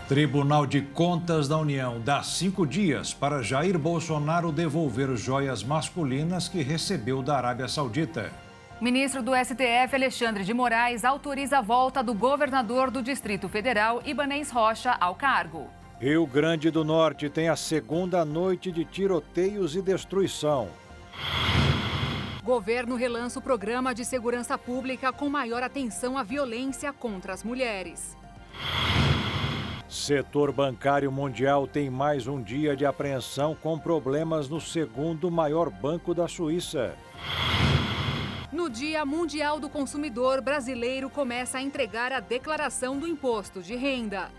Tribunal de Contas da União dá 5 dias para Jair Bolsonaro devolver joias masculinas que recebeu da Arábia Saudita. Ministro do STF, Alexandre de Moraes, autoriza a volta do governador do Distrito Federal, Ibanez Rocha, ao cargo. Rio Grande do Norte tem a segunda noite de tiroteios e destruição. Governo relança o programa de segurança pública com maior atenção à violência contra as mulheres. Setor bancário mundial tem mais um dia de apreensão com problemas no segundo maior banco da Suíça. No Dia Mundial do Consumidor, brasileiro começa a entregar a declaração do imposto de renda.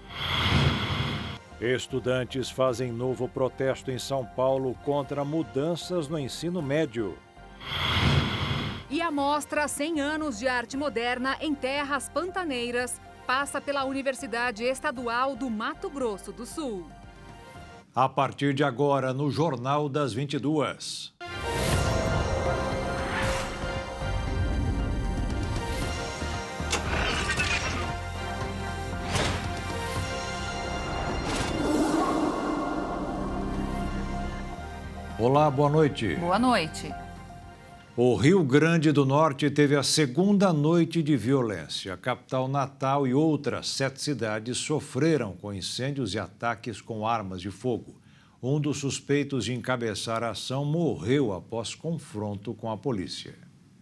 Estudantes fazem novo protesto em São Paulo contra mudanças no ensino médio. E a mostra 100 anos de arte moderna em terras pantaneiras passa pela Universidade Estadual do Mato Grosso do Sul. A partir de agora, no Jornal das 22. Olá, boa noite. Boa noite. O Rio Grande do Norte teve a segunda noite de violência. A capital Natal e outras 7 cidades sofreram com incêndios e ataques com armas de fogo. Um dos suspeitos de encabeçar a ação morreu após confronto com a polícia.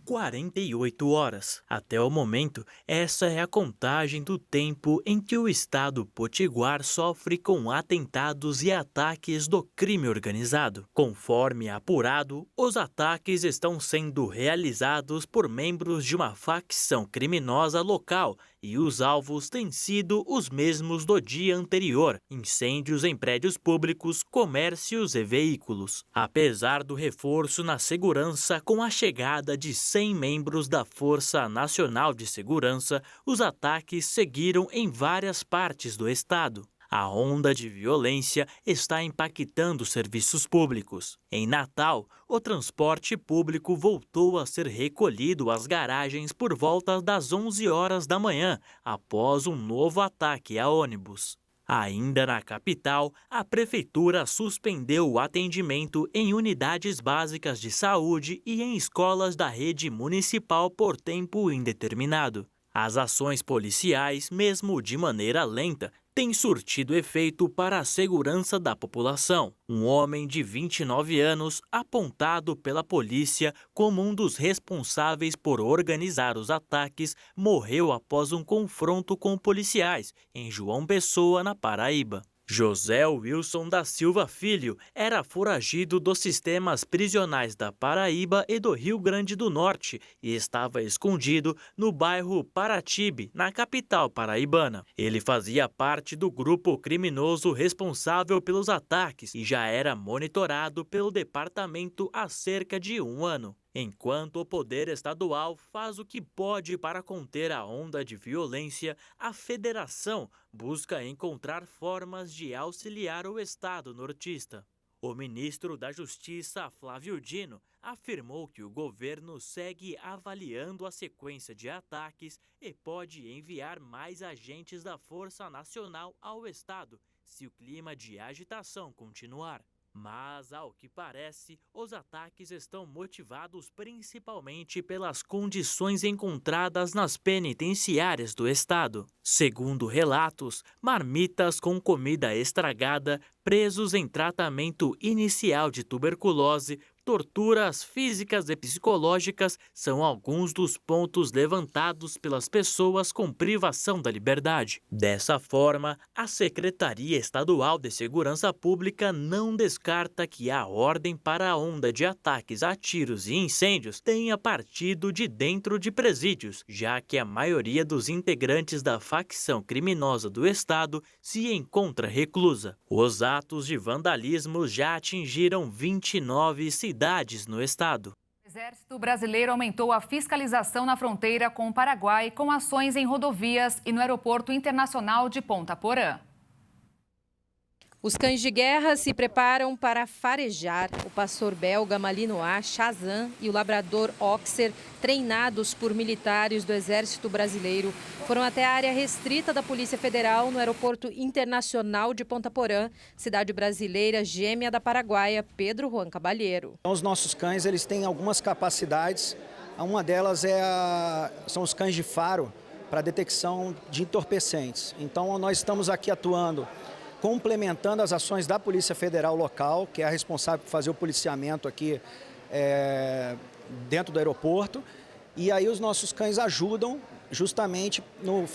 48 horas. Até o momento, essa é a contagem do tempo em que o estado potiguar sofre com atentados e ataques do crime organizado. Conforme apurado, os ataques estão sendo realizados por membros de uma facção criminosa local e os alvos têm sido os mesmos do dia anterior: incêndios em prédios públicos, comércios e veículos. Apesar do reforço na segurança com a chegada de 100 membros da Força Nacional de Segurança, os ataques seguiram em várias partes do estado. A onda de violência está impactando os serviços públicos. Em Natal, o transporte público voltou a ser recolhido às garagens por volta das 11 horas da manhã, após um novo ataque a ônibus. Ainda na capital, a prefeitura suspendeu o atendimento em unidades básicas de saúde e em escolas da rede municipal por tempo indeterminado. As ações policiais, mesmo de maneira lenta, têm surtido efeito para a segurança da população. Um homem de 29 anos, apontado pela polícia como um dos responsáveis por organizar os ataques, morreu após um confronto com policiais em João Pessoa, na Paraíba. José Wilson da Silva Filho era foragido dos sistemas prisionais da Paraíba e do Rio Grande do Norte e estava escondido no bairro Paratibe, na capital paraibana. Ele fazia parte do grupo criminoso responsável pelos ataques e já era monitorado pelo departamento há cerca de 1 ano. Enquanto o poder estadual faz o que pode para conter a onda de violência, a federação busca encontrar formas de auxiliar o estado nortista. O ministro da Justiça, Flávio Dino, afirmou que o governo segue avaliando a sequência de ataques e pode enviar mais agentes da Força Nacional ao estado, se o clima de agitação continuar. Mas, ao que parece, os ataques estão motivados principalmente pelas condições encontradas nas penitenciárias do estado. Segundo relatos, marmitas com comida estragada, presos em tratamento inicial de tuberculose, torturas físicas e psicológicas são alguns dos pontos levantados pelas pessoas com privação da liberdade. Dessa forma, a Secretaria Estadual de Segurança Pública não descarta que a ordem para a onda de ataques a tiros e incêndios tenha partido de dentro de presídios, já que a maioria dos integrantes da facção criminosa do estado se encontra reclusa. Os atos de vandalismo já atingiram 29 cidades no estado. O Exército Brasileiro aumentou a fiscalização na fronteira com o Paraguai com ações em rodovias e no Aeroporto Internacional de Ponta Porã. Os cães de guerra se preparam para farejar. O pastor belga Malinois Chazan e o labrador Oxer, treinados por militares do Exército Brasileiro, foram até a área restrita da Polícia Federal no Aeroporto Internacional de Ponta Porã, cidade brasileira gêmea da Paraguaia, Pedro Juan Cabalheiro. Os nossos cães eles têm algumas capacidades. Uma delas são os cães de faro para detecção de entorpecentes. Então nós estamos aqui atuando, complementando as ações da Polícia Federal local, que é a responsável por fazer o policiamento aqui dentro do aeroporto. E aí os nossos cães ajudam justamente no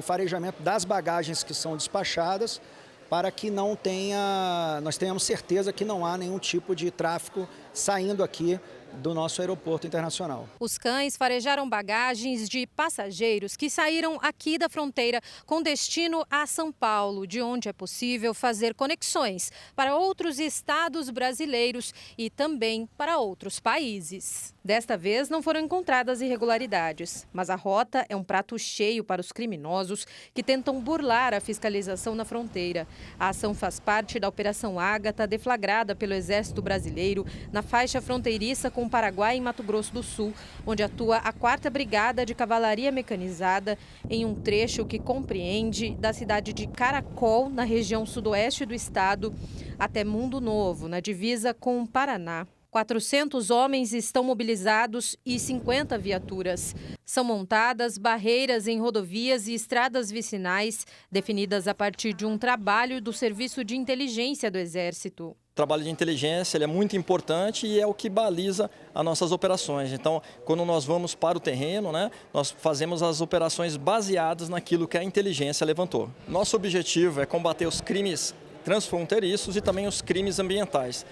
farejamento das bagagens que são despachadas, para que nós tenhamos certeza que não há nenhum tipo de tráfico saindo aqui do nosso aeroporto internacional. Os cães farejaram bagagens de passageiros que saíram aqui da fronteira com destino a São Paulo, de onde é possível fazer conexões para outros estados brasileiros e também para outros países. Desta vez não foram encontradas irregularidades, mas a rota é um prato cheio para os criminosos que tentam burlar a fiscalização na fronteira. A ação faz parte da Operação Ágata, deflagrada pelo Exército Brasileiro na faixa fronteiriça com o Paraguai e Mato Grosso do Sul, onde atua a 4ª Brigada de Cavalaria Mecanizada em um trecho que compreende da cidade de Caracol, na região sudoeste do estado, até Mundo Novo, na divisa com o Paraná. 400 homens estão mobilizados e 50 viaturas. São montadas barreiras em rodovias e estradas vicinais, definidas a partir de um trabalho do Serviço de Inteligência do Exército. O trabalho de inteligência ele é muito importante e é o que baliza as nossas operações. Então, quando nós vamos para o terreno, nós fazemos as operações baseadas naquilo que a inteligência levantou. Nosso objetivo é combater os crimes transfronteiriços e também os crimes ambientais.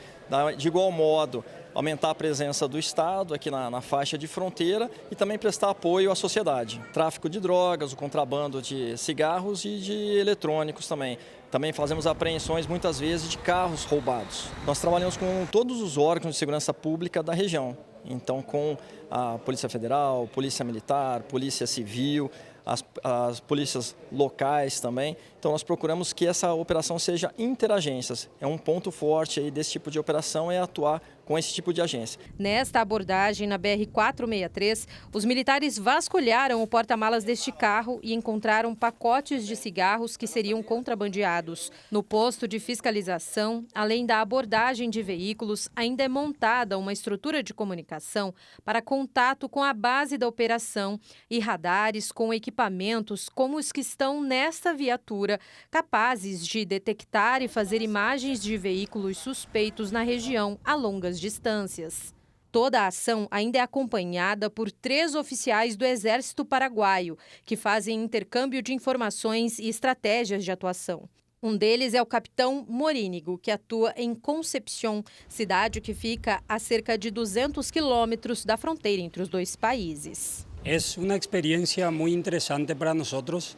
De igual modo, aumentar a presença do Estado aqui na faixa de fronteira e também prestar apoio à sociedade. Tráfico de drogas, o contrabando de cigarros e de eletrônicos também. Também fazemos apreensões muitas vezes de carros roubados. Nós trabalhamos com todos os órgãos de segurança pública da região. Então, com a Polícia Federal, Polícia Militar, Polícia Civil, as polícias locais também. Então nós procuramos que essa operação seja interagências. É um ponto forte aí desse tipo de operação, é atuar com esse tipo de agência. Nesta abordagem na BR-463, os militares vasculharam o porta-malas deste carro e encontraram pacotes de cigarros que seriam contrabandeados. No posto de fiscalização, além da abordagem de veículos, ainda é montada uma estrutura de comunicação para contato com a base da operação e radares com equipamentos como os que estão nesta viatura, capazes de detectar e fazer imagens de veículos suspeitos na região a longas distâncias. Toda a ação ainda é acompanhada por 3 oficiais do Exército Paraguaio, que fazem intercâmbio de informações e estratégias de atuação. Um deles é o capitão Morínigo, que atua em Concepción, cidade que fica a cerca de 200 quilômetros da fronteira entre os dois países. É uma experiência muito interessante para nós,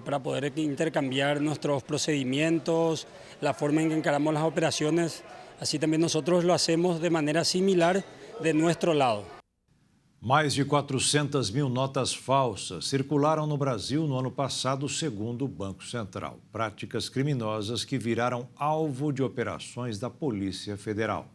para poder intercambiar nossos procedimentos, a forma em que encaramos as operações. Assim também nós lo hacemos de maneira similar de nosso lado. Mais de 400 mil notas falsas circularam no Brasil no ano passado, segundo o Banco Central. Práticas criminosas que viraram alvo de operações da Polícia Federal.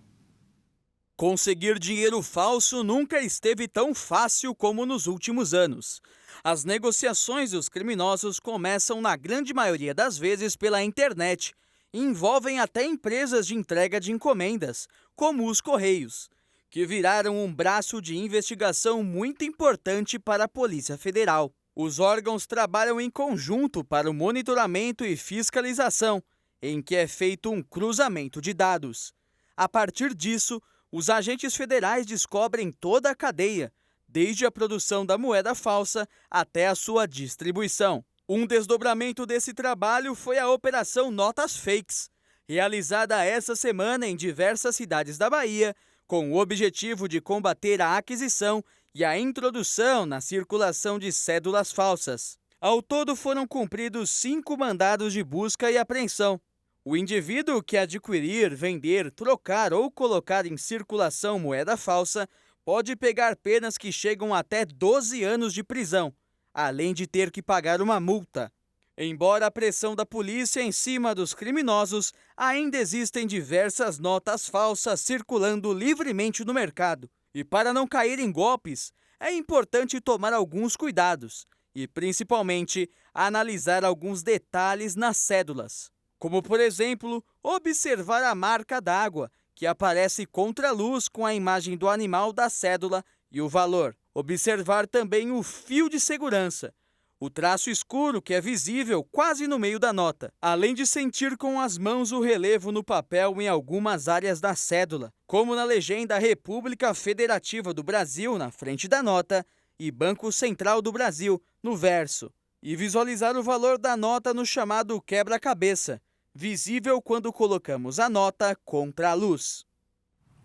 Conseguir dinheiro falso nunca esteve tão fácil como nos últimos anos. As negociações dos criminosos começam, na grande maioria das vezes, pela internet e envolvem até empresas de entrega de encomendas, como os Correios, que viraram um braço de investigação muito importante para a Polícia Federal. Os órgãos trabalham em conjunto para o monitoramento e fiscalização, em que é feito um cruzamento de dados. A partir disso, os agentes federais descobrem toda a cadeia, desde a produção da moeda falsa até a sua distribuição. Um desdobramento desse trabalho foi a Operação Notas Fakes, realizada essa semana em diversas cidades da Bahia, com o objetivo de combater a aquisição e a introdução na circulação de cédulas falsas. Ao todo foram cumpridos 5 mandados de busca e apreensão. O indivíduo que adquirir, vender, trocar ou colocar em circulação moeda falsa pode pegar penas que chegam até 12 anos de prisão, além de ter que pagar uma multa. Embora a pressão da polícia em cima dos criminosos, ainda existem diversas notas falsas circulando livremente no mercado. E para não cair em golpes, é importante tomar alguns cuidados e, principalmente, analisar alguns detalhes nas cédulas. Como, por exemplo, observar a marca d'água, que aparece contra a luz com a imagem do animal da cédula e o valor. Observar também o fio de segurança, o traço escuro que é visível quase no meio da nota, além de sentir com as mãos o relevo no papel em algumas áreas da cédula, como na legenda República Federativa do Brasil na frente da nota e Banco Central do Brasil no verso, e visualizar o valor da nota no chamado quebra-cabeça, visível quando colocamos a nota contra a luz.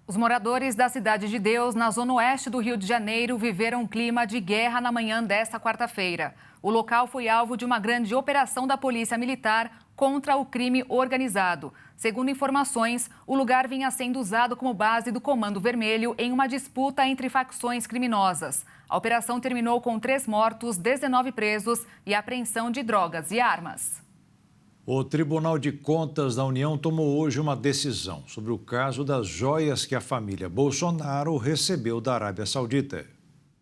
Os moradores da Cidade de Deus, na zona oeste do Rio de Janeiro, viveram um clima de guerra na manhã desta quarta-feira. O local foi alvo de uma grande operação da Polícia Militar contra o crime organizado. Segundo informações, o lugar vinha sendo usado como base do Comando Vermelho em uma disputa entre facções criminosas. A operação terminou com 3 mortos, 19 presos e apreensão de drogas e armas. O Tribunal de Contas da União tomou hoje uma decisão sobre o caso das joias que a família Bolsonaro recebeu da Arábia Saudita.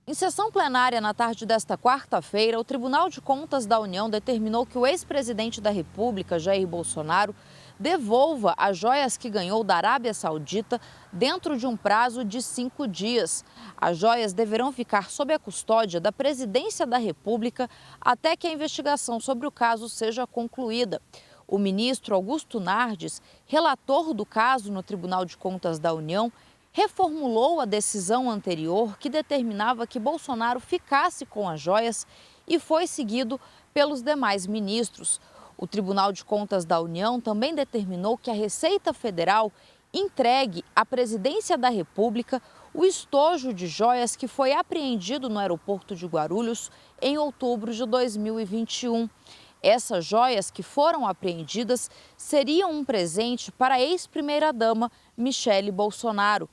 Em sessão plenária na tarde desta quarta-feira, o Tribunal de Contas da União determinou que o ex-presidente da República, Jair Bolsonaro, devolva as joias que ganhou da Arábia Saudita dentro de um prazo de 5 dias. As joias deverão ficar sob a custódia da Presidência da República até que a investigação sobre o caso seja concluída. O ministro Augusto Nardes, relator do caso no Tribunal de Contas da União, reformulou a decisão anterior que determinava que Bolsonaro ficasse com as joias e foi seguido pelos demais ministros. O Tribunal de Contas da União também determinou que a Receita Federal entregue à Presidência da República o estojo de joias que foi apreendido no aeroporto de Guarulhos em outubro de 2021. Essas joias que foram apreendidas seriam um presente para a ex-primeira-dama Michele Bolsonaro.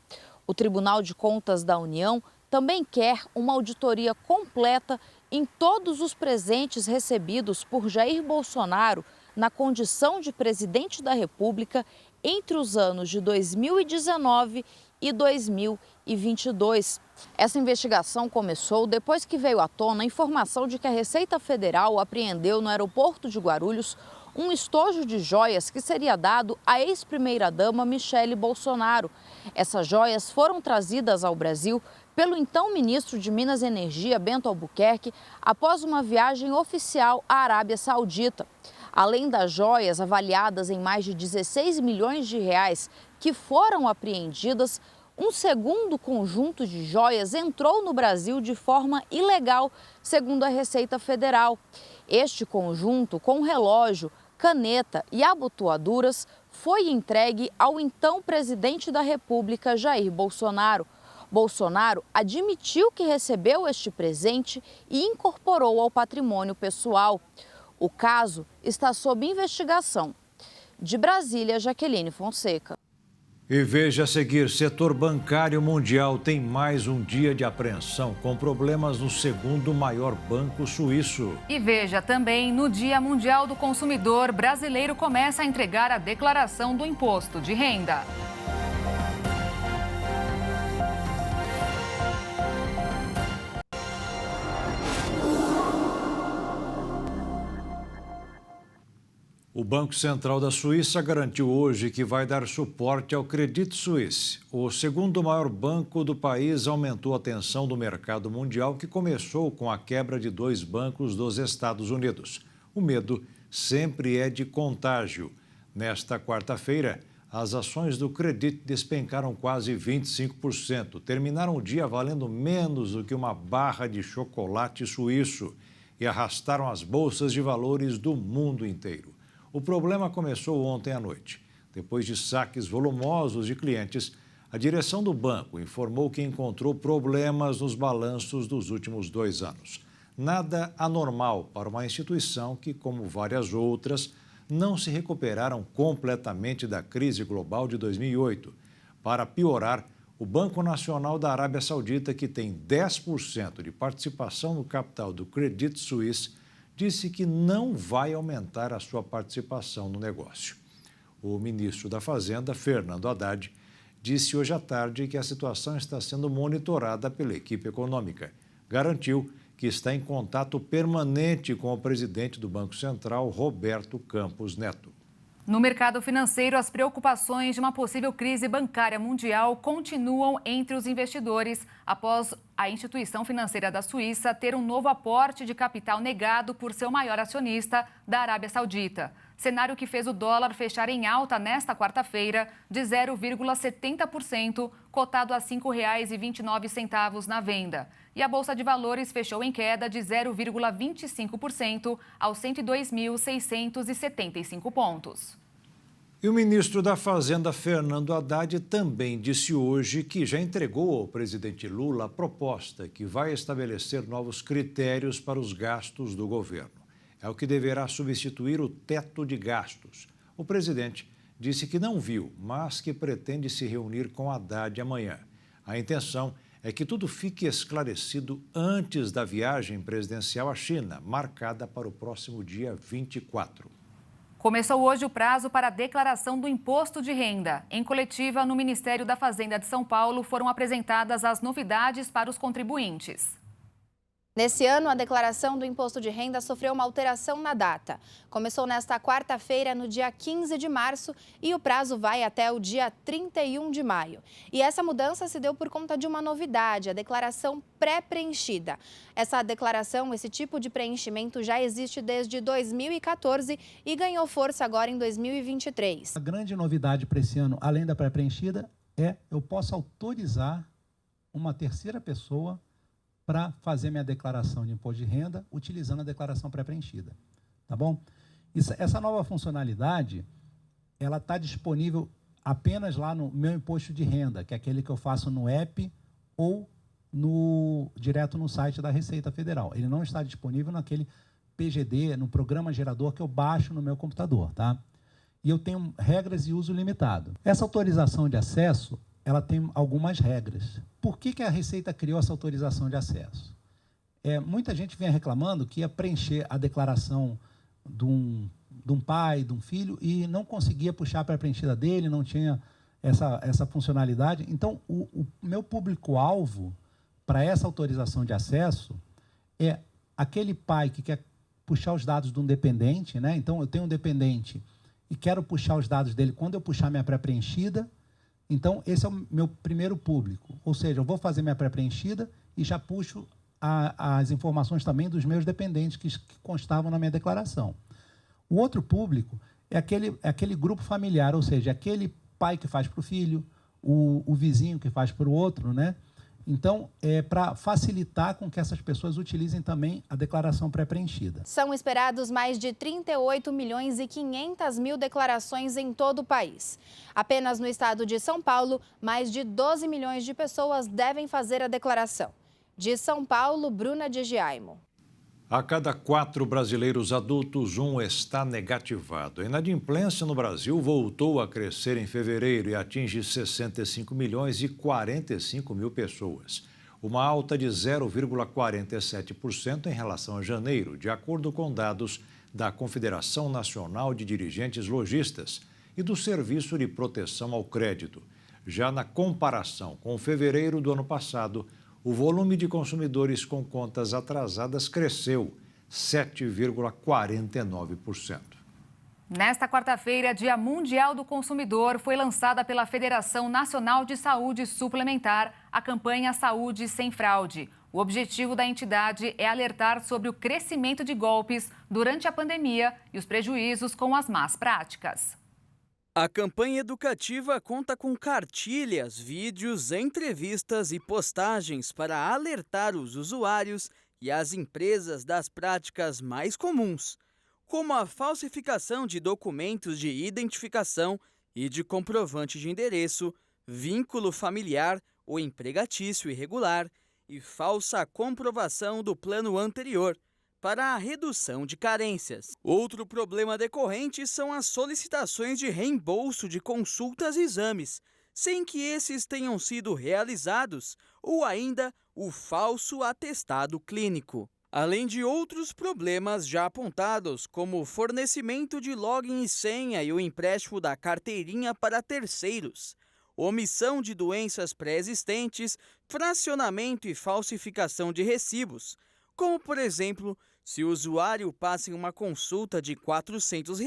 O Tribunal de Contas da União também quer uma auditoria completa em todos os presentes recebidos por Jair Bolsonaro na condição de presidente da República entre os anos de 2019 e 2022. Essa investigação começou depois que veio à tona a informação de que a Receita Federal apreendeu no aeroporto de Guarulhos um estojo de joias que seria dado à ex-primeira-dama Michele Bolsonaro. Essas joias foram trazidas ao Brasil pelo então ministro de Minas e Energia, Bento Albuquerque, após uma viagem oficial à Arábia Saudita. Além das joias avaliadas em mais de 16 milhões de reais que foram apreendidas, um segundo conjunto de joias entrou no Brasil de forma ilegal, segundo a Receita Federal. Este conjunto, com relógio, caneta e abotoaduras, foi entregue ao então presidente da República, Jair Bolsonaro. Bolsonaro admitiu que recebeu este presente e incorporou ao patrimônio pessoal. O caso está sob investigação. De Brasília, Jaqueline Fonseca. E veja a seguir, setor bancário mundial tem mais um dia de apreensão com problemas no segundo maior banco suíço. E veja também, no Dia Mundial do Consumidor, brasileiro começa a entregar a declaração do imposto de renda. O Banco Central da Suíça garantiu hoje que vai dar suporte ao Credit Suisse. O segundo maior banco do país aumentou a tensão do mercado mundial, que começou com a quebra de 2 bancos dos Estados Unidos. O medo sempre é de contágio. Nesta quarta-feira, as ações do Credit despencaram quase 25%. Terminaram o dia valendo menos do que uma barra de chocolate suíço e arrastaram as bolsas de valores do mundo inteiro. O problema começou ontem à noite. Depois de saques volumosos de clientes, a direção do banco informou que encontrou problemas nos balanços dos últimos 2 anos. Nada anormal para uma instituição que, como várias outras, não se recuperaram completamente da crise global de 2008. Para piorar, o Banco Nacional da Arábia Saudita, que tem 10% de participação no capital do Credit Suisse, disse que não vai aumentar a sua participação no negócio. O ministro da Fazenda, Fernando Haddad, disse hoje à tarde que a situação está sendo monitorada pela equipe econômica. Garantiu que está em contato permanente com o presidente do Banco Central, Roberto Campos Neto. No mercado financeiro, as preocupações de uma possível crise bancária mundial continuam entre os investidores após a instituição financeira da Suíça ter um novo aporte de capital negado por seu maior acionista, da Arábia Saudita. Cenário que fez o dólar fechar em alta nesta quarta-feira de 0,70%, cotado a R$ 5,29 na venda. E a Bolsa de Valores fechou em queda de 0,25% aos 102.675 pontos. E o ministro da Fazenda, Fernando Haddad, também disse hoje que já entregou ao presidente Lula a proposta que vai estabelecer novos critérios para os gastos do governo. É o que deverá substituir o teto de gastos. O presidente disse que não viu, mas que pretende se reunir com Haddad amanhã. A intenção é que tudo fique esclarecido antes da viagem presidencial à China, marcada para o próximo dia 24. Começou hoje o prazo para a declaração do imposto de renda. Em coletiva, no Ministério da Fazenda de São Paulo, foram apresentadas as novidades para os contribuintes. Nesse ano, a declaração do imposto de renda sofreu uma alteração na data. Começou nesta quarta-feira, no dia 15 de março, e o prazo vai até o dia 31 de maio. E essa mudança se deu por conta de uma novidade, a declaração pré-preenchida. Essa declaração, esse tipo de preenchimento já existe desde 2014 e ganhou força agora em 2023. A grande novidade para esse ano, além da pré-preenchida, é eu posso autorizar uma terceira pessoa para fazer minha declaração de imposto de renda utilizando a declaração pré-preenchida, tá bom? Essa nova funcionalidade, ela está disponível apenas lá no meu imposto de renda, que é aquele que eu faço no app ou direto no site da Receita Federal. Ele não está disponível naquele PGD, no programa gerador que eu baixo no meu computador, tá? E eu tenho regras de uso limitado. Essa autorização de acesso, ela tem algumas regras. Por que a Receita criou essa autorização de acesso? Muita gente vinha reclamando que ia preencher a declaração de um pai, de um filho, e não conseguia puxar para a preenchida dele, não tinha essa funcionalidade. Então, o meu público-alvo para essa autorização de acesso é aquele pai que quer puxar os dados de um dependente, né? Então, eu tenho um dependente e quero puxar os dados dele quando eu puxar minha pré-preenchida. Então, esse é o meu primeiro público. Ou seja, eu vou fazer minha pré-preenchida e já puxo as informações também dos meus dependentes que constavam na minha declaração. O outro público é aquele grupo familiar, ou seja, aquele pai que faz para o filho, o vizinho que faz para o outro, né? Então, para facilitar com que essas pessoas utilizem também a declaração pré-preenchida. São esperados mais de 38 milhões e 500 mil declarações em todo o país. Apenas no estado de São Paulo, mais de 12 milhões de pessoas devem fazer a declaração. De São Paulo, Bruna de Giaimo. A cada 4 brasileiros adultos, 1 está negativado. A inadimplência no Brasil voltou a crescer em fevereiro e atinge 65 milhões e 45 mil pessoas. Uma alta de 0,47% em relação a janeiro, de acordo com dados da Confederação Nacional de Dirigentes Lojistas e do Serviço de Proteção ao Crédito. Já na comparação com fevereiro do ano passado, o volume de consumidores com contas atrasadas cresceu 7,49%. Nesta quarta-feira, Dia Mundial do Consumidor, foi lançada pela Federação Nacional de Saúde Suplementar a campanha Saúde Sem Fraude. O objetivo da entidade é alertar sobre o crescimento de golpes durante a pandemia e os prejuízos com as más práticas. A campanha educativa conta com cartilhas, vídeos, entrevistas e postagens para alertar os usuários e as empresas das práticas mais comuns, como a falsificação de documentos de identificação e de comprovante de endereço, vínculo familiar ou empregatício irregular e falsa comprovação do plano anterior, para a redução de carências. Outro problema decorrente são as solicitações de reembolso de consultas e exames, sem que esses tenham sido realizados, ou ainda o falso atestado clínico. além de outros problemas já apontados, como o fornecimento de login e senha e o empréstimo da carteirinha para terceiros, omissão de doenças pré-existentes, fracionamento e falsificação de recibos, como, por exemplo, se o usuário passa em uma consulta de R$ 400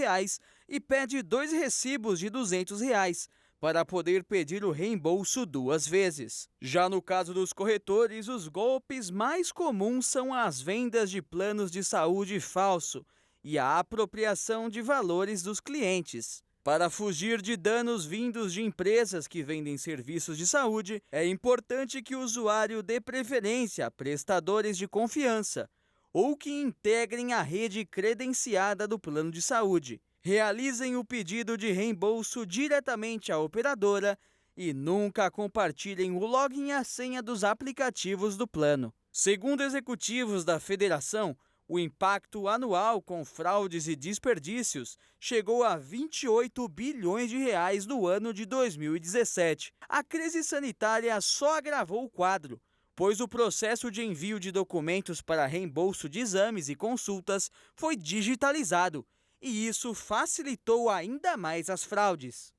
e pede 2 recibos de R$ 200 para poder pedir o reembolso 2 vezes. Já no caso dos corretores, os golpes mais comuns são as vendas de planos de saúde falso e a apropriação de valores dos clientes. Para fugir de danos vindos de empresas que vendem serviços de saúde, é importante que o usuário dê preferência a prestadores de confiança ou que integrem a rede credenciada do plano de saúde. Realizem o pedido de reembolso diretamente à operadora e nunca compartilhem o login e a senha dos aplicativos do plano. Segundo executivos da federação, o impacto anual com fraudes e desperdícios chegou a 28 bilhões de reais no ano de 2017. A crise sanitária só agravou o quadro, pois o processo de envio de documentos para reembolso de exames e consultas foi digitalizado, e isso facilitou ainda mais as fraudes.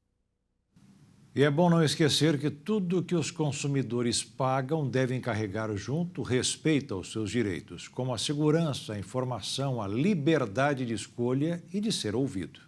E é bom não esquecer que tudo que os consumidores pagam devem carregar junto respeito aos seus direitos, como a segurança, a informação, a liberdade de escolha e de ser ouvido.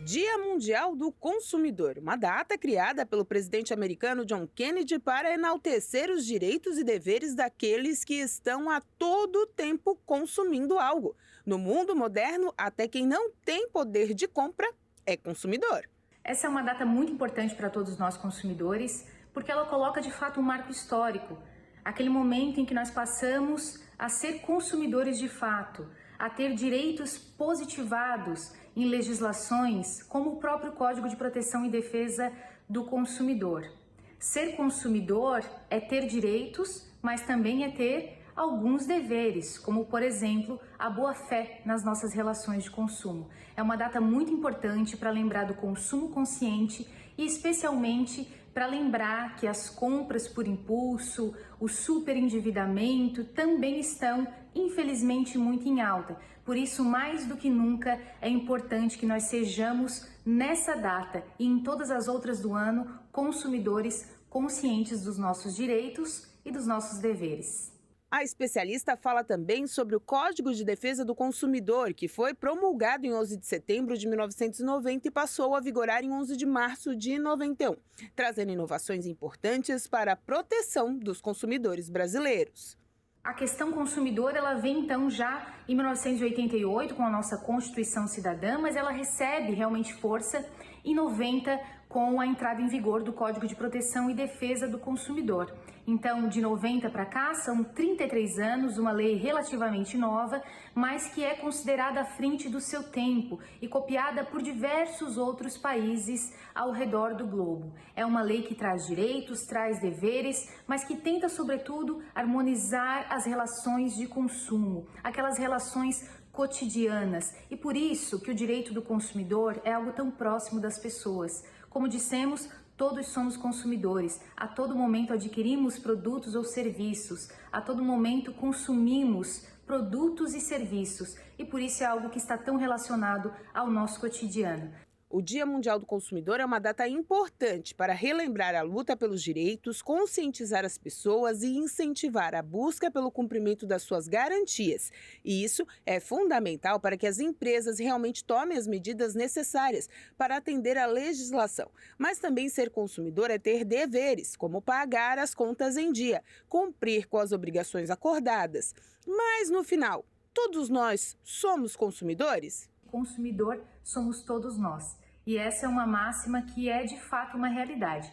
Dia Mundial do Consumidor, uma data criada pelo presidente americano John Kennedy para enaltecer os direitos e deveres daqueles que estão a todo tempo consumindo algo. No mundo moderno, até quem não tem poder de compra é consumidor. Essa é uma data muito importante para todos nós consumidores, porque ela coloca de fato um marco histórico, aquele momento em que nós passamos a ser consumidores de fato, a ter direitos positivados em legislações como o próprio Código de Proteção e Defesa do Consumidor. Ser consumidor é ter direitos, mas também é ter alguns deveres, como, por exemplo, a boa-fé nas nossas relações de consumo. É uma data muito importante para lembrar do consumo consciente e, especialmente, para lembrar que as compras por impulso, o superendividamento também estão, infelizmente, muito em alta. Por isso, mais do que nunca, é importante que nós sejamos, nessa data e em todas as outras do ano, consumidores conscientes dos nossos direitos e dos nossos deveres. A especialista fala também sobre o Código de Defesa do Consumidor, que foi promulgado em 11 de setembro de 1990 e passou a vigorar em 11 de março de 91, trazendo inovações importantes para a proteção dos consumidores brasileiros. A questão consumidor, ela vem então já em 1988 com a nossa Constituição Cidadã, mas ela recebe realmente força em 90 com a entrada em vigor do Código de Proteção e Defesa do Consumidor. Então, de 90 para cá, são 33 anos, uma lei relativamente nova, mas que é considerada à frente do seu tempo e copiada por diversos outros países ao redor do globo. É uma lei que traz direitos, traz deveres, mas que tenta, sobretudo, harmonizar as relações de consumo, aquelas relações cotidianas. E por isso que o direito do consumidor é algo tão próximo das pessoas. Como dissemos, todos somos consumidores, a todo momento adquirimos produtos ou serviços, a todo momento consumimos produtos e serviços, e por isso é algo que está tão relacionado ao nosso cotidiano. O Dia Mundial do Consumidor é uma data importante para relembrar a luta pelos direitos, conscientizar as pessoas e incentivar a busca pelo cumprimento das suas garantias. E isso é fundamental para que as empresas realmente tomem as medidas necessárias para atender à legislação. Mas também ser consumidor é ter deveres, como pagar as contas em dia, cumprir com as obrigações acordadas. Mas no final, todos nós somos consumidores? Consumidor somos todos nós. E essa é uma máxima que é de fato uma realidade.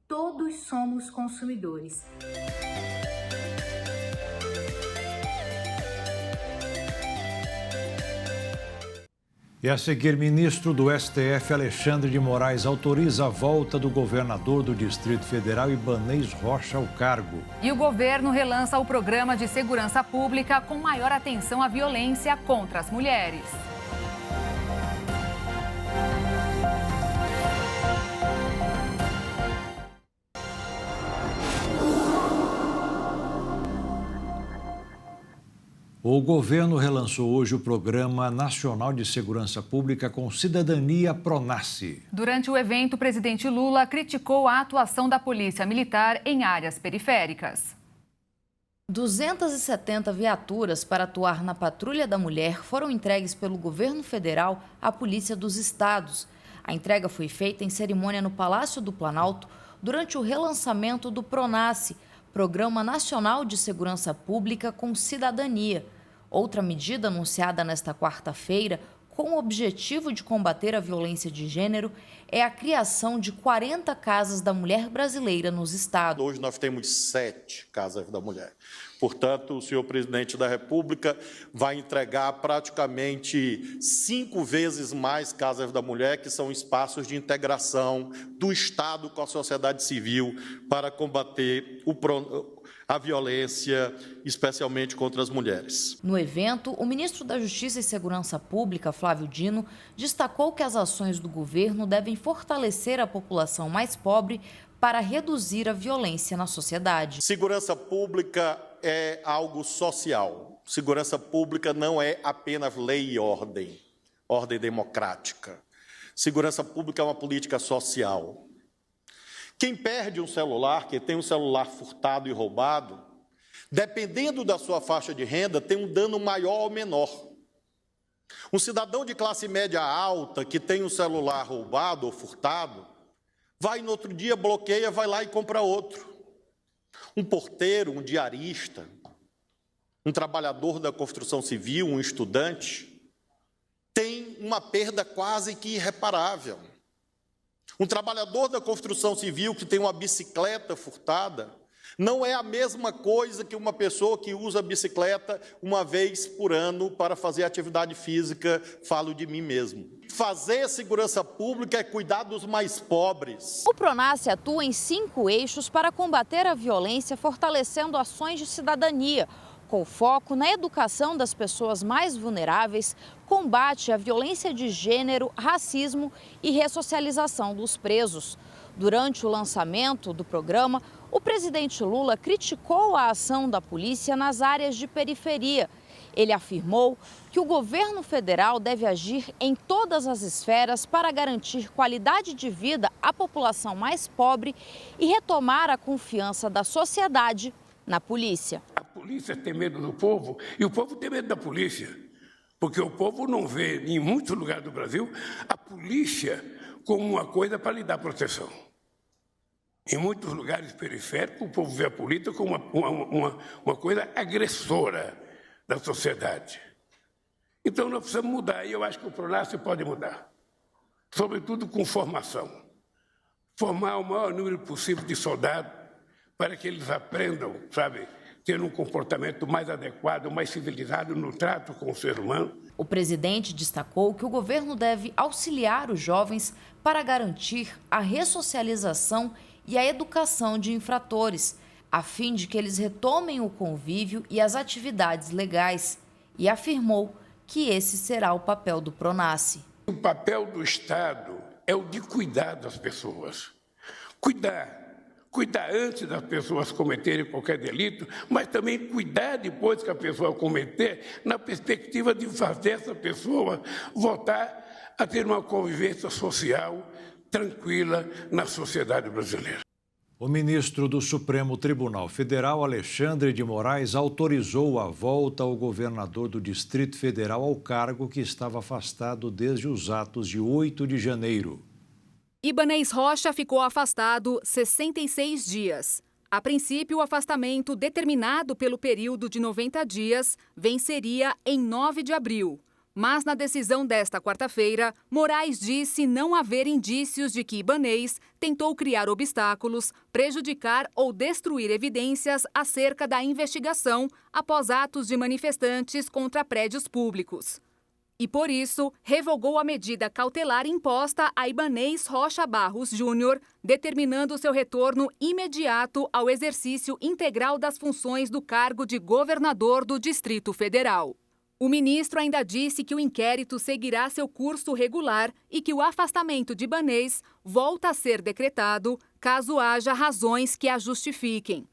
Todos somos consumidores. E a seguir, ministro do STF, Alexandre de Moraes, autoriza a volta do governador do Distrito Federal, Ibanez Rocha, ao cargo. E o governo relança o programa de segurança pública com maior atenção à violência contra as mulheres. O governo relançou hoje o Programa Nacional de Segurança Pública com Cidadania PRONASSE. Durante o evento, o presidente Lula criticou a atuação da Polícia Militar em áreas periféricas. 270 viaturas para atuar na Patrulha da Mulher foram entregues pelo governo federal à Polícia dos Estados. A entrega foi feita em cerimônia no Palácio do Planalto durante o relançamento do PRONASSE, Programa Nacional de Segurança Pública com Cidadania. Outra medida anunciada nesta quarta-feira, com o objetivo de combater a violência de gênero, é a criação de 40 casas da mulher brasileira nos estados. Hoje nós temos 7 casas da mulher. Portanto, o senhor presidente da República vai entregar praticamente 5 vezes mais casas da mulher, que são espaços de integração do Estado com a sociedade civil para combater a violência, especialmente contra as mulheres. No evento, o ministro da Justiça e Segurança Pública, Flávio Dino, destacou que as ações do governo devem fortalecer a população mais pobre para reduzir a violência na sociedade. Segurança pública é algo social. Segurança pública não é apenas lei e ordem democrática. Segurança pública é uma política social. Quem perde um celular, quem tem um celular furtado e roubado, dependendo da sua faixa de renda, tem um dano maior ou menor. Um cidadão de classe média alta que tem um celular roubado ou furtado, vai no outro dia, bloqueia, vai lá e compra outro. Um porteiro, um diarista, um trabalhador da construção civil, um estudante, tem uma perda quase que irreparável. Um trabalhador da construção civil que tem uma bicicleta furtada não é a mesma coisa que uma pessoa que usa a bicicleta uma vez por ano para fazer atividade física, falo de mim mesmo. Fazer segurança pública é cuidar dos mais pobres. O PRONASSE atua em 5 eixos para combater a violência, fortalecendo ações de cidadania, com foco na educação das pessoas mais vulneráveis, combate à violência de gênero, racismo e ressocialização dos presos. Durante o lançamento do programa, o presidente Lula criticou a ação da polícia nas áreas de periferia. Ele afirmou que o governo federal deve agir em todas as esferas para garantir qualidade de vida à população mais pobre e retomar a confiança da sociedade na polícia. A polícia tem medo do povo e o povo tem medo da polícia, porque o povo não vê, em muitos lugares do Brasil, a polícia como uma coisa para lhe dar proteção. Em muitos lugares periféricos, o povo vê a polícia como uma coisa agressora da sociedade. Então, nós precisamos mudar, e eu acho que o PRONASSE pode mudar, sobretudo com formação. Formar o maior número possível de soldados para que eles aprendam, sabe, ter um comportamento mais adequado, mais civilizado no trato com o ser humano. O presidente destacou que o governo deve auxiliar os jovens para garantir a ressocialização e a educação de infratores, a fim de que eles retomem o convívio e as atividades legais, e afirmou que esse será o papel do PRONASSE. O papel do Estado é o de cuidar das pessoas. Cuidar antes das pessoas cometerem qualquer delito, mas também cuidar depois que a pessoa cometer, na perspectiva de fazer essa pessoa voltar a ter uma convivência social tranquila na sociedade brasileira. O ministro do Supremo Tribunal Federal, Alexandre de Moraes, autorizou a volta ao governador do Distrito Federal ao cargo que estava afastado desde os atos de 8 de janeiro. Ibanez Rocha ficou afastado 66 dias. A princípio, o afastamento determinado pelo período de 90 dias venceria em 9 de abril. Mas na decisão desta quarta-feira, Moraes disse não haver indícios de que Ibanez tentou criar obstáculos, prejudicar ou destruir evidências acerca da investigação após atos de manifestantes contra prédios públicos. E, por isso, revogou a medida cautelar imposta a Ibanez Rocha Barros Júnior, determinando seu retorno imediato ao exercício integral das funções do cargo de governador do Distrito Federal. O ministro ainda disse que o inquérito seguirá seu curso regular e que o afastamento de Ibanez volta a ser decretado caso haja razões que a justifiquem.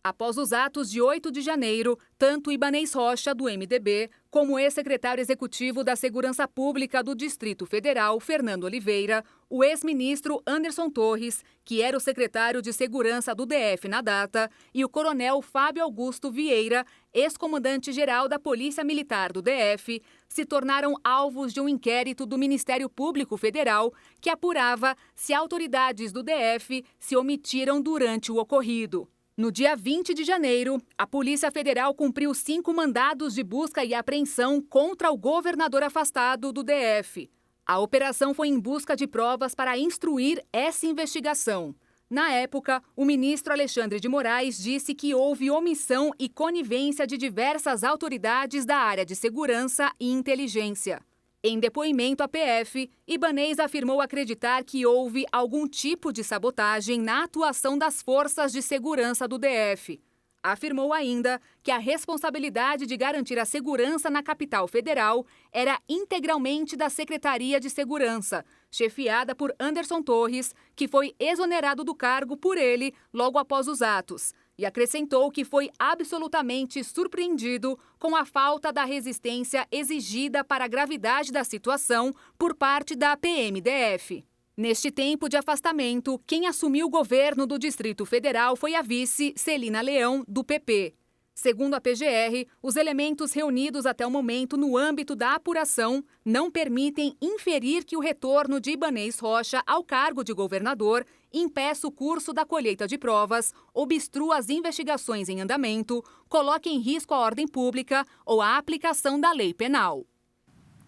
Após os atos de 8 de janeiro, tanto Ibanez Rocha, do MDB, como o ex-secretário executivo da Segurança Pública do Distrito Federal, Fernando Oliveira, o ex-ministro Anderson Torres, que era o secretário de Segurança do DF na data, e o coronel Fábio Augusto Vieira, ex-comandante-geral da Polícia Militar do DF, se tornaram alvos de um inquérito do Ministério Público Federal que apurava se autoridades do DF se omitiram durante o ocorrido. No dia 20 de janeiro, a Polícia Federal cumpriu 5 mandados de busca e apreensão contra o governador afastado do DF. A operação foi em busca de provas para instruir essa investigação. Na época, o ministro Alexandre de Moraes disse que houve omissão e conivência de diversas autoridades da área de segurança e inteligência. Em depoimento à PF, Ibanez afirmou acreditar que houve algum tipo de sabotagem na atuação das forças de segurança do DF. Afirmou ainda que a responsabilidade de garantir a segurança na capital federal era integralmente da Secretaria de Segurança, chefiada por Anderson Torres, que foi exonerado do cargo por ele logo após os atos. E acrescentou que foi absolutamente surpreendido com a falta da resistência exigida para a gravidade da situação por parte da PMDF. Neste tempo de afastamento, quem assumiu o governo do Distrito Federal foi a vice Celina Leão, do PP. Segundo a PGR, os elementos reunidos até o momento no âmbito da apuração não permitem inferir que o retorno de Ibanez Rocha ao cargo de governador impeça o curso da colheita de provas, obstrua as investigações em andamento, coloque em risco a ordem pública ou a aplicação da lei penal.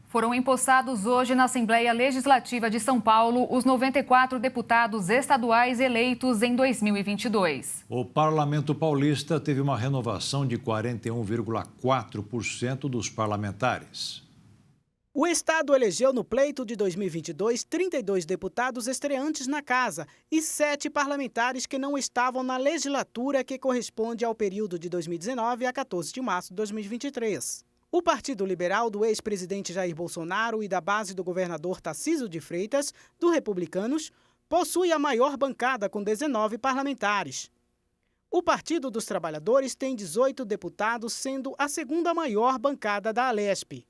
Foram empossados hoje na Assembleia Legislativa de São Paulo os 94 deputados estaduais eleitos em 2022. O Parlamento Paulista teve uma renovação de 41,4% dos parlamentares. O Estado elegeu no pleito de 2022 32 deputados estreantes na Casa e 7 parlamentares que não estavam na legislatura que corresponde ao período de 2019 a 14 de março de 2023. O Partido Liberal do ex-presidente Jair Bolsonaro e da base do governador Tarcísio de Freitas, do Republicanos, possui a maior bancada com 19 parlamentares. O Partido dos Trabalhadores tem 18 deputados, sendo a segunda maior bancada da Alesp.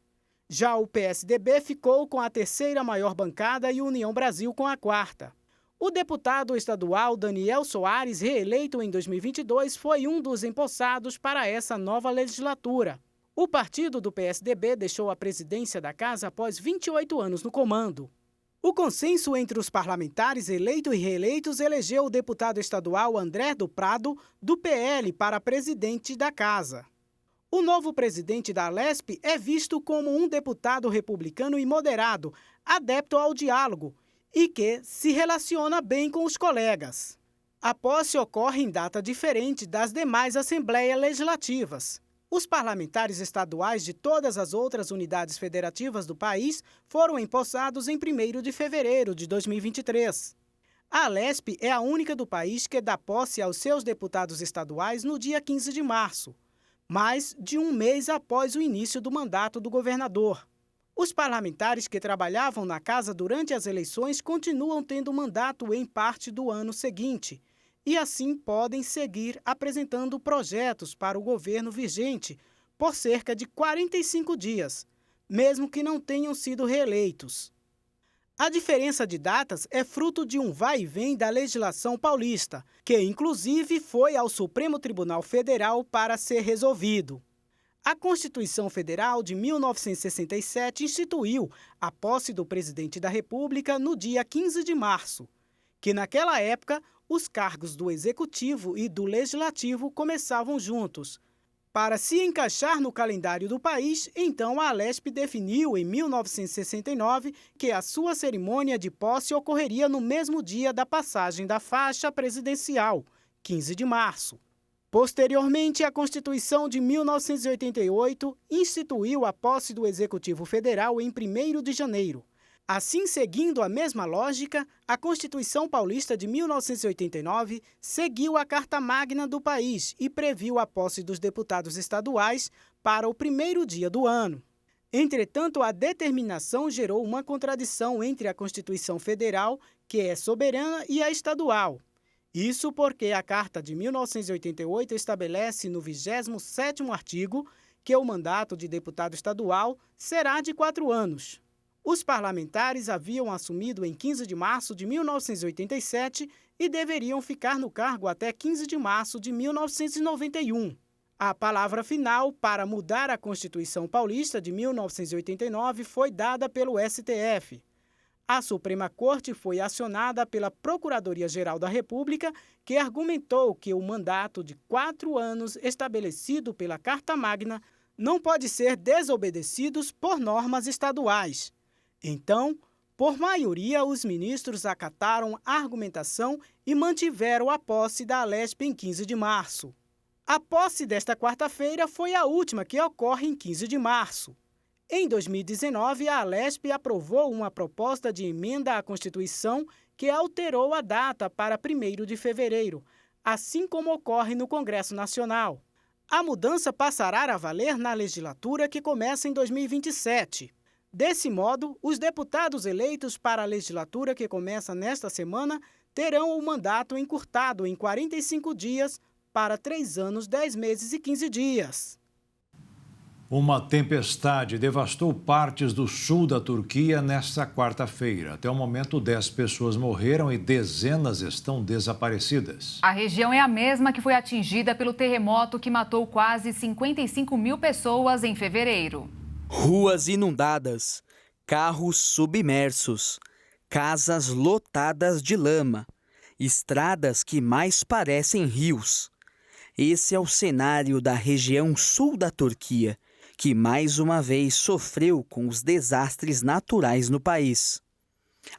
Já o PSDB ficou com a terceira maior bancada e União Brasil com a quarta. O deputado estadual Daniel Soares, reeleito em 2022, foi um dos empossados para essa nova legislatura. O partido do PSDB deixou a presidência da Casa após 28 anos no comando. O consenso entre os parlamentares eleitos e reeleitos elegeu o deputado estadual André do Prado, do PL, para presidente da Casa. O novo presidente da Alesp é visto como um deputado republicano e moderado, adepto ao diálogo e que se relaciona bem com os colegas. A posse ocorre em data diferente das demais assembleias legislativas. Os parlamentares estaduais de todas as outras unidades federativas do país foram empossados em 1º de fevereiro de 2023. A Alesp é a única do país que dá posse aos seus deputados estaduais no dia 15 de março, mais de um mês após o início do mandato do governador. Os parlamentares que trabalhavam na Casa durante as eleições continuam tendo mandato em parte do ano seguinte, e assim podem seguir apresentando projetos para o governo vigente por cerca de 45 dias, mesmo que não tenham sido reeleitos. A diferença de datas é fruto de um vai e vem da legislação paulista, que inclusive foi ao Supremo Tribunal Federal para ser resolvido. A Constituição Federal de 1967 instituiu a posse do presidente da República no dia 15 de março, que naquela época os cargos do Executivo e do Legislativo começavam juntos. Para se encaixar no calendário do país, então a Alesp definiu em 1969 que a sua cerimônia de posse ocorreria no mesmo dia da passagem da faixa presidencial, 15 de março. Posteriormente, a Constituição de 1988 instituiu a posse do Executivo Federal em 1º de janeiro. Assim, seguindo a mesma lógica, a Constituição Paulista de 1989 seguiu a Carta Magna do país e previu a posse dos deputados estaduais para o 1º dia do ano. Entretanto, a determinação gerou uma contradição entre a Constituição Federal, que é soberana, e a estadual. Isso porque a Carta de 1988 estabelece no 27º artigo que o mandato de deputado estadual será de 4 anos. Os parlamentares haviam assumido em 15 de março de 1987 e deveriam ficar no cargo até 15 de março de 1991. A palavra final para mudar a Constituição Paulista de 1989 foi dada pelo STF. A Suprema Corte foi acionada pela Procuradoria-Geral da República, que argumentou que o mandato de 4 anos estabelecido pela Carta Magna não pode ser desobedecido por normas estaduais. Então, por maioria, os ministros acataram a argumentação e mantiveram a posse da Alesp em 15 de março. A posse desta quarta-feira foi a última que ocorre em 15 de março. Em 2019, a Alesp aprovou uma proposta de emenda à Constituição que alterou a data para 1º de fevereiro, assim como ocorre no Congresso Nacional. A mudança passará a valer na legislatura que começa em 2027. Desse modo, os deputados eleitos para a legislatura que começa nesta semana terão o mandato encurtado em 45 dias para 3 anos, 10 meses e 15 dias. Uma tempestade devastou partes do sul da Turquia nesta quarta-feira. Até o momento, 10 pessoas morreram e dezenas estão desaparecidas. A região é a mesma que foi atingida pelo terremoto que matou quase 55 mil pessoas em fevereiro. Ruas inundadas, carros submersos, casas lotadas de lama, estradas que mais parecem rios. Esse é o cenário da região sul da Turquia, que mais uma vez sofreu com os desastres naturais no país.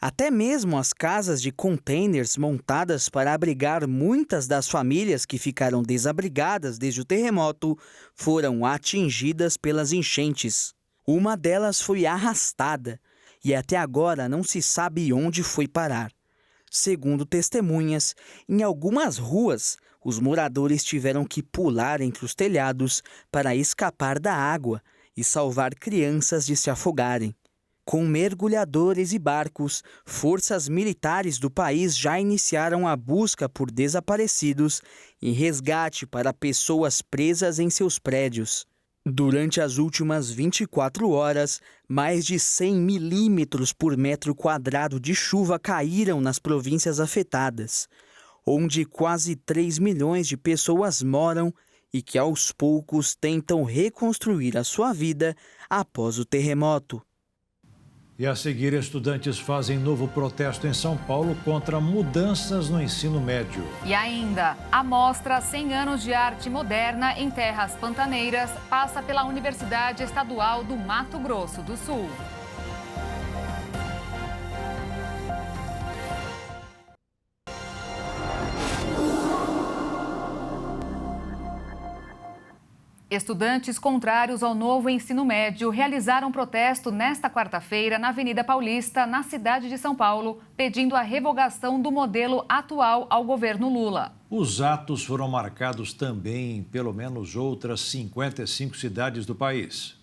Até mesmo as casas de containers montadas para abrigar muitas das famílias que ficaram desabrigadas desde o terremoto foram atingidas pelas enchentes. Uma delas foi arrastada e até agora não se sabe onde foi parar. Segundo testemunhas, em algumas ruas, os moradores tiveram que pular entre os telhados para escapar da água e salvar crianças de se afogarem. Com mergulhadores e barcos, forças militares do país já iniciaram a busca por desaparecidos e resgate para pessoas presas em seus prédios. Durante as últimas 24 horas, mais de 100 milímetros por metro quadrado de chuva caíram nas províncias afetadas, onde quase 3 milhões de pessoas moram e que aos poucos tentam reconstruir a sua vida após o terremoto. E a seguir, estudantes fazem novo protesto em São Paulo contra mudanças no ensino médio. E ainda, a mostra 100 anos de arte moderna em terras pantaneiras passa pela Universidade Estadual do Mato Grosso do Sul. Estudantes contrários ao novo ensino médio realizaram protesto nesta quarta-feira na Avenida Paulista, na cidade de São Paulo, pedindo a revogação do modelo atual ao governo Lula. Os atos foram marcados também em pelo menos outras 55 cidades do país.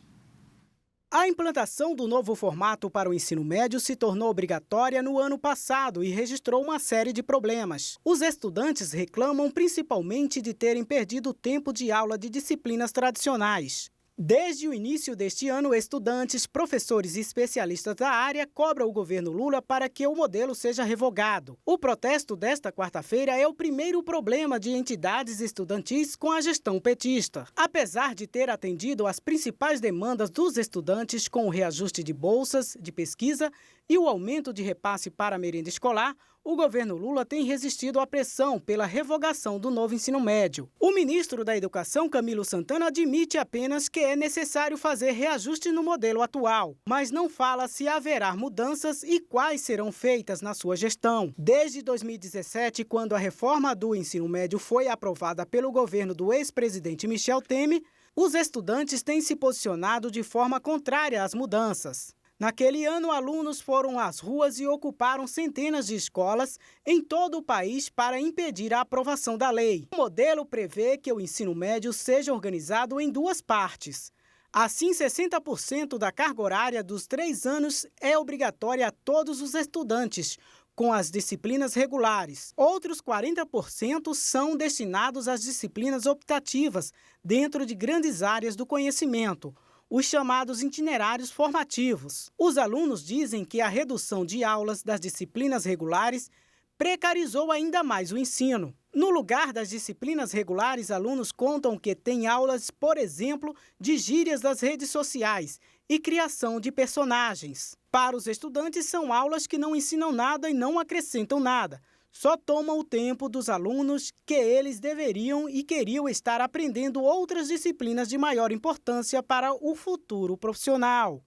A implantação do novo formato para o ensino médio se tornou obrigatória no ano passado e registrou uma série de problemas. Os estudantes reclamam principalmente de terem perdido tempo de aula de disciplinas tradicionais. Desde o início deste ano, estudantes, professores e especialistas da área cobram o governo Lula para que o modelo seja revogado. O protesto desta quarta-feira é o primeiro problema de entidades estudantis com a gestão petista. Apesar de ter atendido às principais demandas dos estudantes com o reajuste de bolsas, de pesquisa e o aumento de repasse para a merenda escolar, o governo Lula tem resistido à pressão pela revogação do novo ensino médio. O ministro da Educação, Camilo Santana, admite apenas que é necessário fazer reajuste no modelo atual, mas não fala se haverá mudanças e quais serão feitas na sua gestão. Desde 2017, quando a reforma do ensino médio foi aprovada pelo governo do ex-presidente Michel Temer, os estudantes têm se posicionado de forma contrária às mudanças. Naquele ano, alunos foram às ruas e ocuparam centenas de escolas em todo o país para impedir a aprovação da lei. O modelo prevê que o ensino médio seja organizado em 2 partes. Assim, 60% da carga horária dos 3 anos é obrigatória a todos os estudantes, com as disciplinas regulares. Outros 40% são destinados às disciplinas optativas, dentro de grandes áreas do conhecimento, os chamados itinerários formativos. Os alunos dizem que a redução de aulas das disciplinas regulares precarizou ainda mais o ensino. No lugar das disciplinas regulares, alunos contam que têm aulas, por exemplo, de gírias das redes sociais e criação de personagens. Para os estudantes, são aulas que não ensinam nada e não acrescentam nada. Só tomam o tempo dos alunos que eles deveriam e queriam estar aprendendo outras disciplinas de maior importância para o futuro profissional.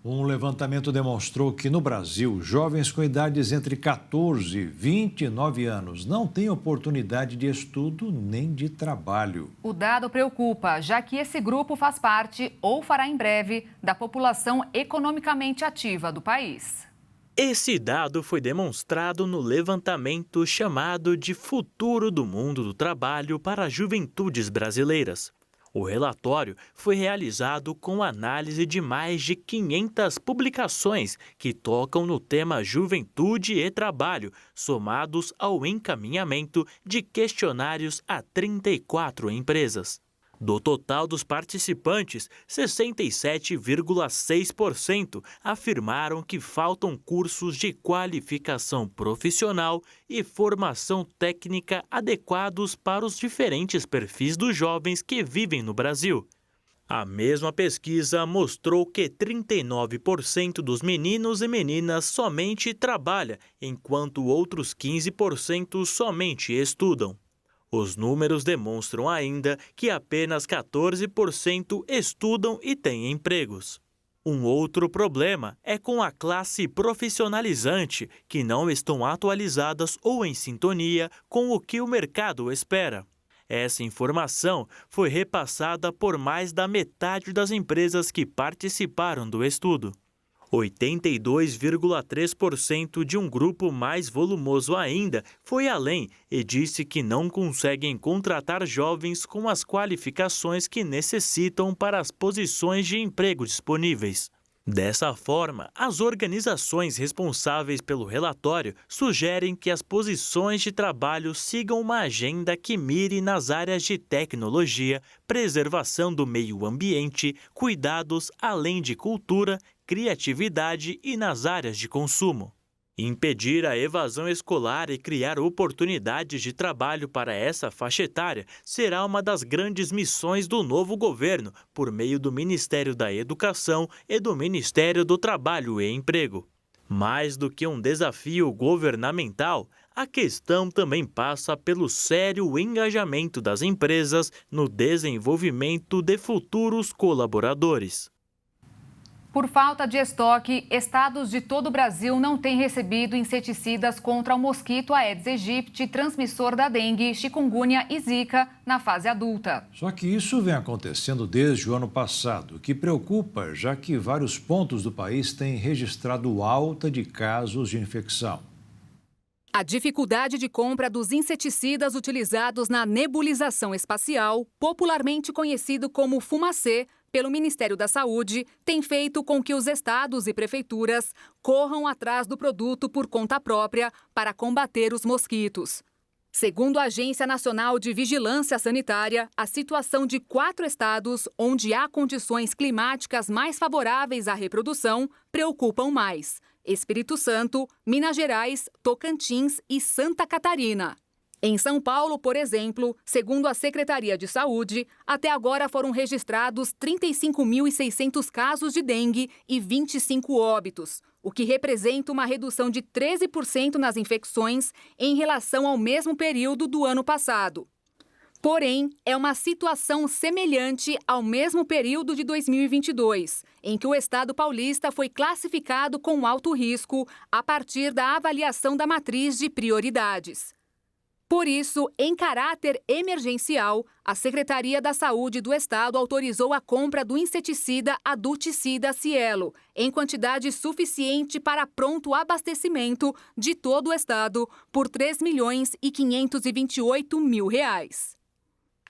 Um levantamento demonstrou que no Brasil, jovens com idades entre 14 e 29 anos não têm oportunidade de estudo nem de trabalho. O dado preocupa, já que esse grupo faz parte, ou fará em breve, da população economicamente ativa do país. Esse dado foi demonstrado no levantamento chamado de Futuro do Mundo do Trabalho para as Juventudes Brasileiras. O relatório foi realizado com análise de mais de 500 publicações que tocam no tema juventude e trabalho, somados ao encaminhamento de questionários a 34 empresas. Do total dos participantes, 67,6% afirmaram que faltam cursos de qualificação profissional e formação técnica adequados para os diferentes perfis dos jovens que vivem no Brasil. A mesma pesquisa mostrou que 39% dos meninos e meninas somente trabalham, enquanto outros 15% somente estudam. Os números demonstram ainda que apenas 14% estudam e têm empregos. Um outro problema é com a classe profissionalizante, que não estão atualizadas ou em sintonia com o que o mercado espera. Essa informação foi repassada por mais da metade das empresas que participaram do estudo. 82,3% de um grupo mais volumoso ainda foi além e disse que não conseguem contratar jovens com as qualificações que necessitam para as posições de emprego disponíveis. Dessa forma, as organizações responsáveis pelo relatório sugerem que as posições de trabalho sigam uma agenda que mire nas áreas de tecnologia, preservação do meio ambiente, cuidados além de cultura, criatividade e nas áreas de consumo. Impedir a evasão escolar e criar oportunidades de trabalho para essa faixa etária será uma das grandes missões do novo governo, por meio do Ministério da Educação e do Ministério do Trabalho e Emprego. Mais do que um desafio governamental, a questão também passa pelo sério engajamento das empresas no desenvolvimento de futuros colaboradores. Por falta de estoque, estados de todo o Brasil não têm recebido inseticidas contra o mosquito Aedes aegypti, transmissor da dengue, chikungunya e zika, na fase adulta. Só que isso vem acontecendo desde o ano passado, o que preocupa, já que vários pontos do país têm registrado alta de casos de infecção. A dificuldade de compra dos inseticidas utilizados na nebulização espacial, popularmente conhecido como fumacê, pelo Ministério da Saúde, tem feito com que os estados e prefeituras corram atrás do produto por conta própria para combater os mosquitos. Segundo a Agência Nacional de Vigilância Sanitária, a situação de 4 estados onde há condições climáticas mais favoráveis à reprodução preocupam mais: Espírito Santo, Minas Gerais, Tocantins e Santa Catarina. Em São Paulo, por exemplo, segundo a Secretaria de Saúde, até agora foram registrados 35.600 casos de dengue e 25 óbitos, o que representa uma redução de 13% nas infecções em relação ao mesmo período do ano passado. Porém, é uma situação semelhante ao mesmo período de 2022, em que o estado paulista foi classificado com alto risco a partir da avaliação da matriz de prioridades. Por isso, em caráter emergencial, a Secretaria da Saúde do Estado autorizou a compra do inseticida adulticida Cielo, em quantidade suficiente para pronto abastecimento de todo o estado, por R$ 3.528.000.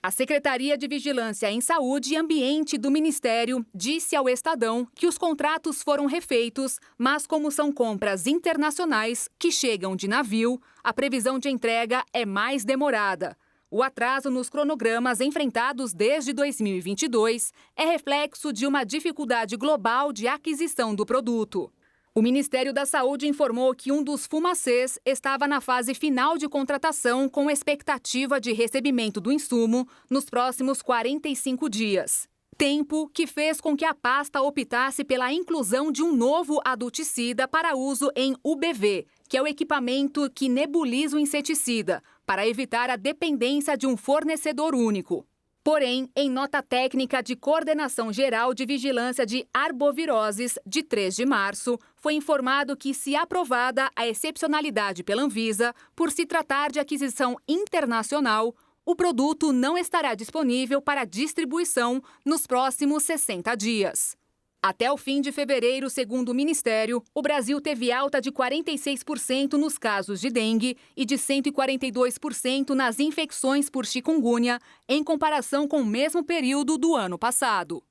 A Secretaria de Vigilância em Saúde e Ambiente do Ministério disse ao Estadão que os contratos foram refeitos, mas como são compras internacionais que chegam de navio, a previsão de entrega é mais demorada. O atraso nos cronogramas enfrentados desde 2022 é reflexo de uma dificuldade global de aquisição do produto. O Ministério da Saúde informou que um dos fumacês estava na fase final de contratação com expectativa de recebimento do insumo nos próximos 45 dias. Tempo que fez com que a pasta optasse pela inclusão de um novo adulticida para uso em UBV, que é o equipamento que nebuliza o inseticida, para evitar a dependência de um fornecedor único. Porém, em nota técnica de Coordenação Geral de Vigilância de Arboviroses, de 3 de março, foi informado que, se aprovada a excepcionalidade pela Anvisa, por se tratar de aquisição internacional, o produto não estará disponível para distribuição nos próximos 60 dias. Até o fim de fevereiro, segundo o Ministério, o Brasil teve alta de 46% nos casos de dengue e de 142% nas infecções por chikungunya, em comparação com o mesmo período do ano passado.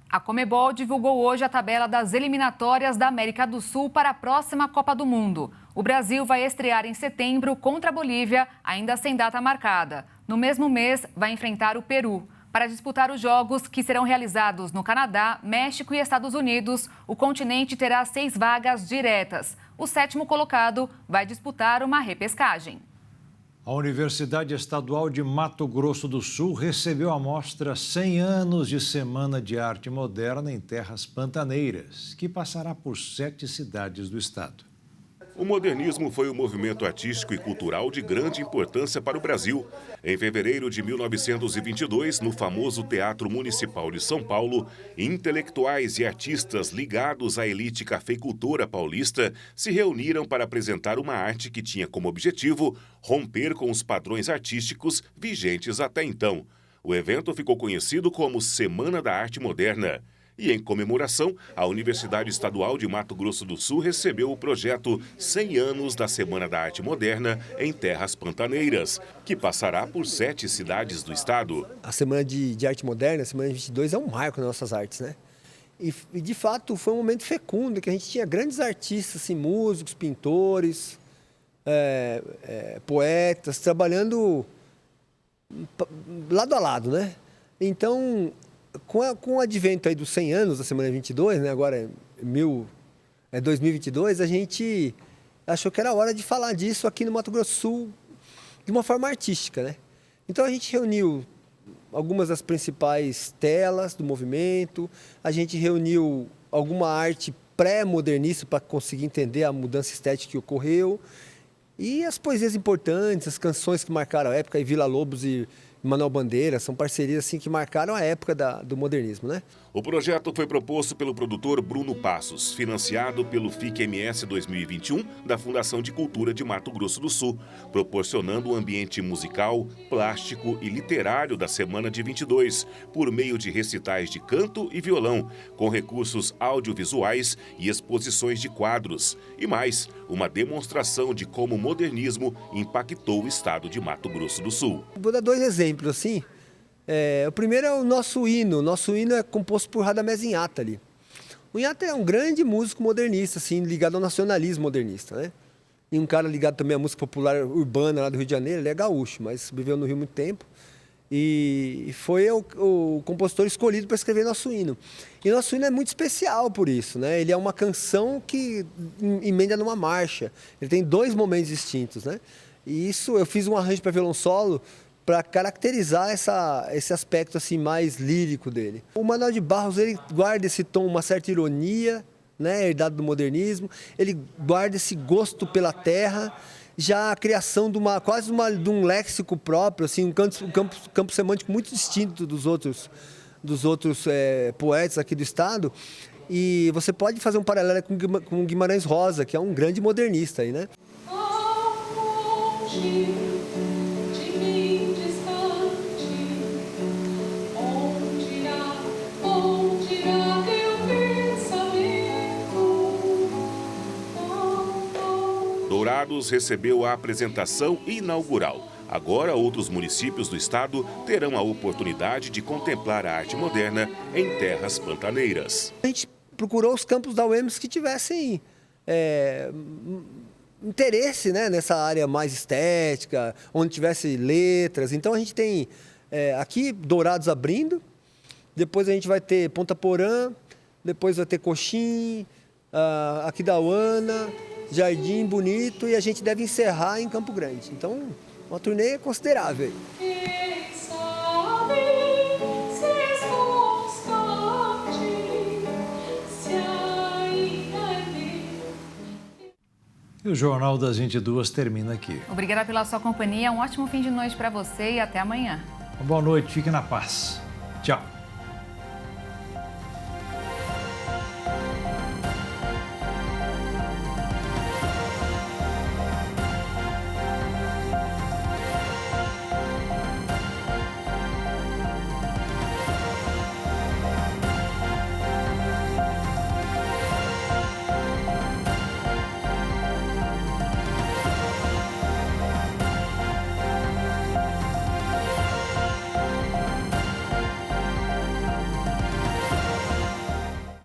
A Conmebol divulgou hoje a tabela das eliminatórias da América do Sul para a próxima Copa do Mundo. O Brasil vai estrear em setembro contra a Bolívia, ainda sem data marcada. No mesmo mês, vai enfrentar o Peru. Para disputar os jogos, que serão realizados no Canadá, México e Estados Unidos, o continente terá 6 vagas diretas. O 7º colocado vai disputar uma repescagem. A Universidade Estadual de Mato Grosso do Sul recebeu a mostra 100 anos de Semana de Arte Moderna em Terras Pantaneiras, que passará por 7 cidades do estado. O modernismo foi um movimento artístico e cultural de grande importância para o Brasil. Em fevereiro de 1922, no famoso Teatro Municipal de São Paulo, intelectuais e artistas ligados à elite cafeicultora paulista se reuniram para apresentar uma arte que tinha como objetivo romper com os padrões artísticos vigentes até então. O evento ficou conhecido como Semana da Arte Moderna. E, em comemoração, a Universidade Estadual de Mato Grosso do Sul recebeu o projeto 100 anos da Semana da Arte Moderna em Terras Pantaneiras, que passará por 7 cidades do estado. A Semana de Arte Moderna, a Semana 22, é um marco nas nossas artes, né? E, de fato, foi um momento fecundo, que a gente tinha grandes artistas, assim, músicos, pintores, poetas, trabalhando lado a lado, né? Então, com o advento aí dos 100 anos da Semana 22, né, agora é 2022, a gente achou que era hora de falar disso aqui no Mato Grosso do Sul de uma forma artística, né? Então a gente reuniu algumas das principais telas do movimento, a gente reuniu alguma arte pré-modernista para conseguir entender a mudança estética que ocorreu e as poesias importantes, as canções que marcaram a época, e Vila Lobos e Manuel Bandeira, são parcerias assim, que marcaram a época do modernismo, né? O projeto foi proposto pelo produtor Bruno Passos, financiado pelo FIC-MS 2021 da Fundação de Cultura de Mato Grosso do Sul, proporcionando um ambiente musical, plástico e literário da Semana de 22, por meio de recitais de canto e violão, com recursos audiovisuais e exposições de quadros. E mais, uma demonstração de como o modernismo impactou o estado de Mato Grosso do Sul. Vou dar 2 exemplos, assim. O primeiro é o nosso hino. Nosso hino é composto por Radamés Inhata ali. O Inhata é um grande músico modernista, assim, ligado ao nacionalismo modernista, né? E um cara ligado também à música popular urbana lá do Rio de Janeiro. Ele é gaúcho, mas viveu no Rio muito tempo. E foi o compositor escolhido para escrever nosso hino. E nosso hino é muito especial por isso, né? Ele é uma canção que emenda numa marcha. Ele tem 2 momentos distintos, né? E isso, eu fiz um arranjo para violão solo para caracterizar esse aspecto assim, mais lírico dele. O Manuel de Barros, ele guarda esse tom, uma certa ironia, né, herdado do modernismo, ele guarda esse gosto pela terra, já a criação de de um léxico próprio, assim, um campo semântico muito distinto dos outros poetas aqui do estado. E você pode fazer um paralelo com Guimarães Rosa, que é um grande modernista aí, né? Dourados recebeu a apresentação inaugural. Agora, outros municípios do estado terão a oportunidade de contemplar a arte moderna em terras pantaneiras. A gente procurou os campos da UEMS que tivessem interesse, né, nessa área mais estética, onde tivesse letras. Então a gente tem aqui Dourados abrindo, depois a gente vai ter Ponta Porã, depois vai ter Coxim, Aquidauana, Jardim Bonito, e a gente deve encerrar em Campo Grande. Então, uma turnê considerável. E o Jornal das 22 termina aqui. Obrigada pela sua companhia, um ótimo fim de noite para você e até amanhã. Boa noite, fique na paz. Tchau.